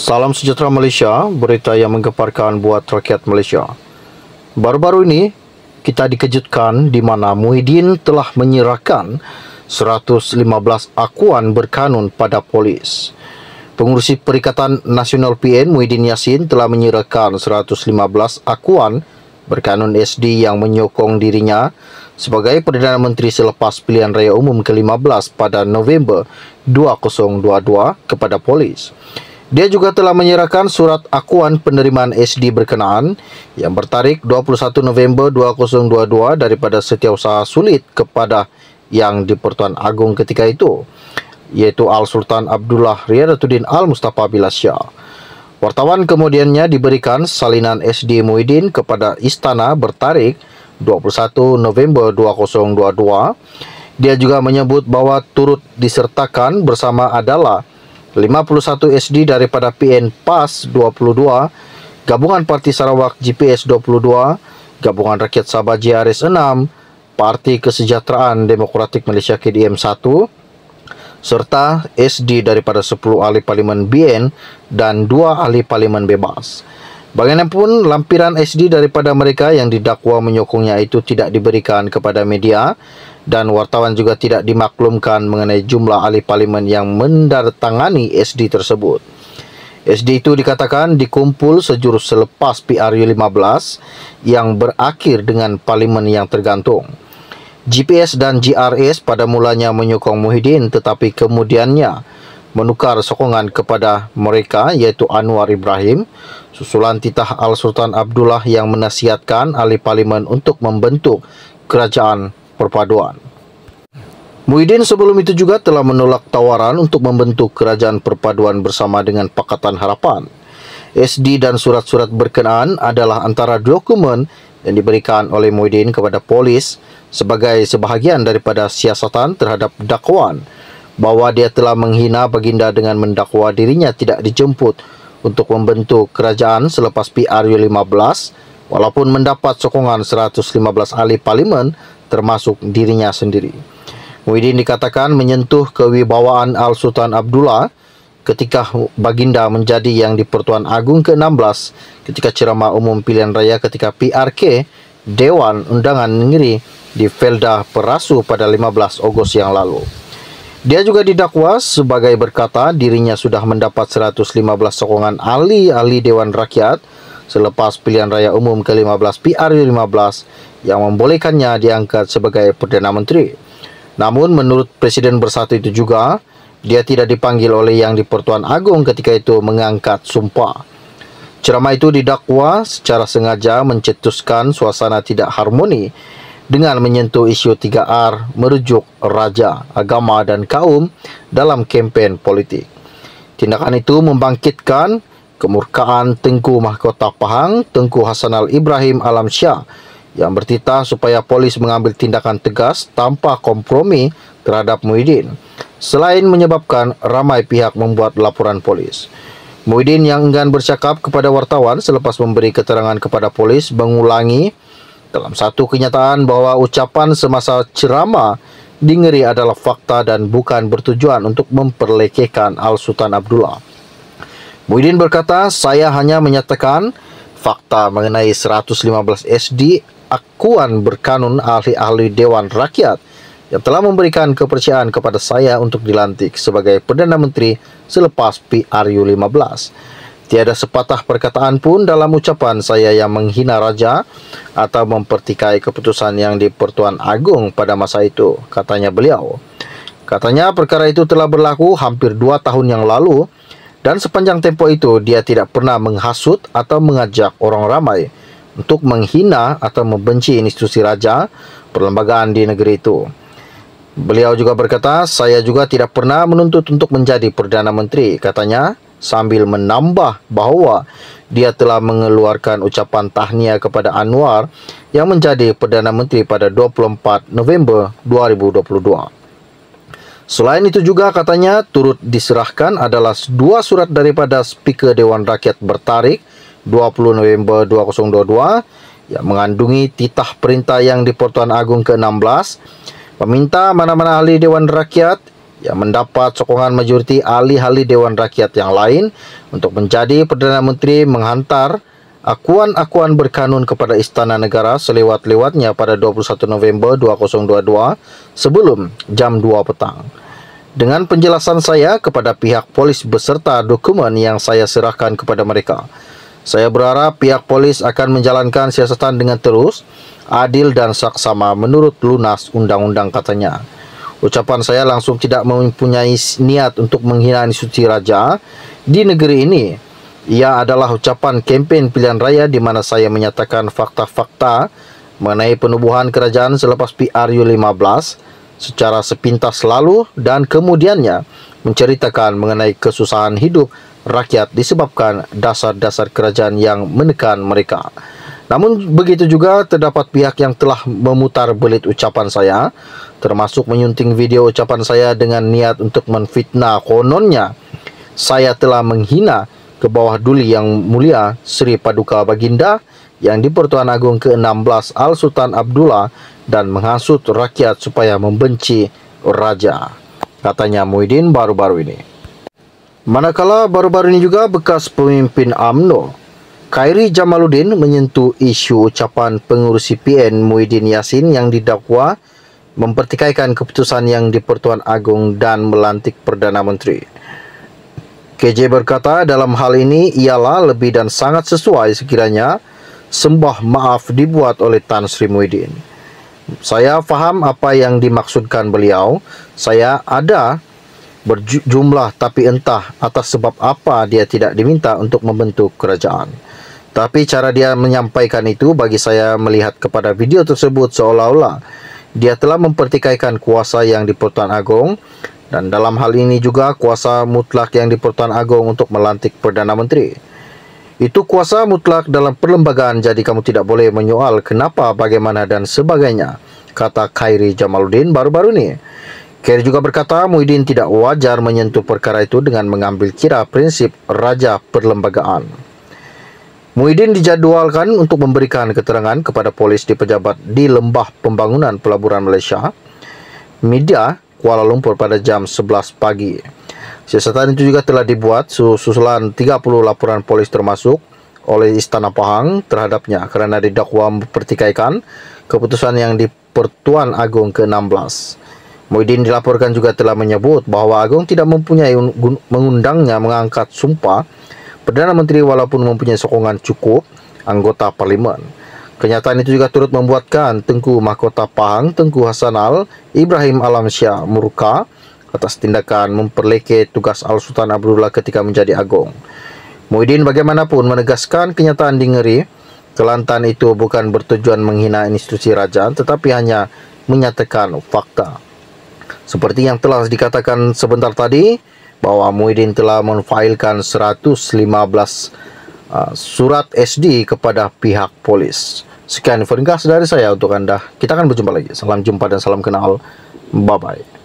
Salam sejahtera Malaysia, berita yang menggemparkan buat rakyat Malaysia. Baru-baru ini, kita dikejutkan di mana Muhyiddin telah menyerahkan 115 akuan berkanun pada polis. Pengurusi Perikatan Nasional PN Muhyiddin Yassin telah menyerahkan 115 akuan berkanun SD yang menyokong dirinya sebagai Perdana Menteri selepas pilihan raya umum ke-15 pada November 2022 kepada polis. Dia juga telah menyerahkan surat akuan penerimaan SD berkenaan yang bertarikh 21 November 2022 daripada Setiausaha Sulit kepada Yang di-Pertuan Agong ketika itu, iaitu Al-Sultan Abdullah Riyadatuddin Al-Mustafa Billah Shah. Wartawan kemudiannya diberikan salinan SD Muhyiddin kepada Istana bertarikh 21 November 2022. Dia juga menyebut bahawa turut disertakan bersama adalah 51 SD daripada PN PAS 22, Gabungan Parti Sarawak GPS 22, Gabungan Rakyat Sabah JRS 6, Parti Kesejahteraan Demokratik Malaysia KDM 1, serta SD daripada 10 ahli parlimen BN dan 2 ahli parlimen bebas. Bagaimanapun, lampiran SD daripada mereka yang didakwa menyokongnya itu tidak diberikan kepada media dan wartawan juga tidak dimaklumkan mengenai jumlah ahli parlimen yang menandatangani SD tersebut. SD itu dikatakan dikumpul sejurus selepas PRU15 yang berakhir dengan parlimen yang tergantung. GPS dan GRS pada mulanya menyokong Muhyiddin tetapi kemudiannya menukar sokongan kepada mereka iaitu Anwar Ibrahim, susulan titah Al-Sultan Abdullah yang menasihatkan ahli parlimen untuk membentuk kerajaan perpaduan. Muhyiddin sebelum itu juga telah menolak tawaran untuk membentuk kerajaan perpaduan bersama dengan Pakatan Harapan. SD dan surat-surat berkenaan adalah antara dokumen yang diberikan oleh Muhyiddin kepada polis sebagai sebahagian daripada siasatan terhadap dakwaan bahawa dia telah menghina baginda dengan mendakwa dirinya tidak dijemput untuk membentuk kerajaan selepas PRU15 walaupun mendapat sokongan 115 ahli parlimen termasuk dirinya sendiri. Muhyiddin dikatakan menyentuh kewibawaan Al-Sultan Abdullah ketika baginda menjadi Yang di-Pertuan Agong ke-16 ketika ceramah umum pilihan raya ketika PRK Dewan Undangan Negeri di Felda Perasu pada 15 Ogos yang lalu. Dia juga didakwa sebagai berkata dirinya sudah mendapat 115 sokongan ahli-ahli Dewan Rakyat selepas pilihan raya umum ke-15 PRU15 yang membolehkannya diangkat sebagai Perdana Menteri. Namun menurut Presiden Bersatu itu juga, dia tidak dipanggil oleh Yang di-Pertuan Agong ketika itu mengangkat sumpah. Ceramah itu didakwa secara sengaja mencetuskan suasana tidak harmoni dengan menyentuh isu 3R merujuk raja, agama dan kaum dalam kempen politik. Tindakan itu membangkitkan kemurkaan Tengku Mahkota Pahang, Tengku Hassanal Ibrahim Alamsyah yang bertitah supaya polis mengambil tindakan tegas tanpa kompromi terhadap Muhyiddin, selain menyebabkan ramai pihak membuat laporan polis. Muhyiddin yang enggan bercakap kepada wartawan selepas memberi keterangan kepada polis mengulangi dalam satu kenyataan bahawa ucapan semasa ceramah di Ngeri adalah fakta dan bukan bertujuan untuk memperlekehkan Al-Sultan Abdullah. Muhyiddin berkata, saya hanya menyatakan fakta mengenai 115 SD akuan berkanun ahli-ahli Dewan Rakyat yang telah memberikan kepercayaan kepada saya untuk dilantik sebagai Perdana Menteri selepas PRU15. Tiada sepatah perkataan pun dalam ucapan saya yang menghina raja atau mempertikai keputusan Yang di-Pertuan Agong pada masa itu, katanya beliau. Katanya perkara itu telah berlaku hampir 2 tahun yang lalu dan sepanjang tempoh itu dia tidak pernah menghasut atau mengajak orang ramai untuk menghina atau membenci institusi raja perlembagaan di negeri itu. Beliau juga berkata, saya juga tidak pernah menuntut untuk menjadi Perdana Menteri, katanya, sambil menambah bahawa dia telah mengeluarkan ucapan tahniah kepada Anwar yang menjadi Perdana Menteri pada 24 November 2022. Selain itu juga katanya turut diserahkan adalah 2 surat daripada Speaker Dewan Rakyat bertarikh 20 November 2022 yang mengandungi titah perintah Yang di-Pertuan Agong ke-16 meminta mana-mana ahli Dewan Rakyat yang mendapat sokongan majoriti ahli-ahli Dewan Rakyat yang lain untuk menjadi Perdana Menteri menghantar akuan-akuan berkanun kepada Istana Negara selewat-lewatnya pada 21 November 2022 sebelum jam 2 petang. Dengan penjelasan saya kepada pihak polis beserta dokumen yang saya serahkan kepada mereka, saya berharap pihak polis akan menjalankan siasatan dengan terus, adil dan saksama menurut lunas undang-undang, katanya. Ucapan saya langsung tidak mempunyai niat untuk menghina institusi raja di negeri ini. Ia adalah ucapan kempen pilihan raya di mana saya menyatakan fakta-fakta mengenai penubuhan kerajaan selepas PRU15 secara sepintas lalu dan kemudiannya menceritakan mengenai kesusahan hidup rakyat disebabkan dasar-dasar kerajaan yang menekan mereka. Namun begitu juga terdapat pihak yang telah memutar belit ucapan saya, termasuk menyunting video ucapan saya dengan niat untuk menfitnah. Kononnya saya telah menghina ke bawah duli yang mulia Sri Paduka Baginda yang di-Pertuan Agong ke-16 Al Sultan Abdullah dan menghasut rakyat supaya membenci raja, katanya Muhyiddin baru-baru ini. Manakala baru-baru ini juga bekas pemimpin UMNO Khairi Jamaluddin menyentuh isu ucapan pengurus CPN Muhyiddin Yassin yang didakwa mempertikaikan keputusan yang di-Pertuan Agong dan melantik Perdana Menteri. KJ berkata dalam hal ini ialah lebih dan sangat sesuai sekiranya sembah maaf dibuat oleh Tan Sri Muhyiddin. Saya faham apa yang dimaksudkan beliau. Saya ada berjumlah tapi entah atas sebab apa dia tidak diminta untuk membentuk kerajaan. Tapi cara dia menyampaikan itu bagi saya melihat kepada video tersebut seolah-olah dia telah mempertikaikan kuasa yang di-Pertuan Agong dan dalam hal ini juga kuasa mutlak yang di-Pertuan Agong untuk melantik Perdana Menteri. Itu kuasa mutlak dalam perlembagaan, jadi kamu tidak boleh menyoal kenapa, bagaimana dan sebagainya, kata Khairi Jamaluddin baru-baru ini. Khairi juga berkata Muhyiddin tidak wajar menyentuh perkara itu dengan mengambil kira prinsip raja perlembagaan. Muhyiddin dijadwalkan untuk memberikan keterangan kepada polis di pejabat di Lembah Pembangunan Pelaburan Malaysia, Media, Kuala Lumpur pada jam 11 pagi. Siasatan itu juga telah dibuat susulan 30 laporan polis termasuk oleh Istana Pahang terhadapnya kerana didakwa mempertikaikan keputusan yang di-Pertuan Agong ke-16. Muhyiddin dilaporkan juga telah menyebut bahawa Agong tidak mempunyai mengundangnya mengangkat sumpah Perdana Menteri walaupun mempunyai sokongan cukup anggota Parlimen. Kenyataan itu juga turut membuatkan Tengku Mahkota Pahang Tengku Hasanal Ibrahim Alamsyah murka atas tindakan memperlekeh tugas Al Sultan Abdullah ketika menjadi Agong. Muhyiddin bagaimanapun menegaskan kenyataan di Ngeri, Kelantan itu bukan bertujuan menghina institusi raja tetapi hanya menyatakan fakta. Seperti yang telah dikatakan sebentar tadi, bahwa Muhyiddin telah menfailkan 115 surat SD kepada pihak polis. Sekian info ringkas dari saya untuk Anda. Kita akan berjumpa lagi. Salam jumpa dan salam kenal. Bye-bye.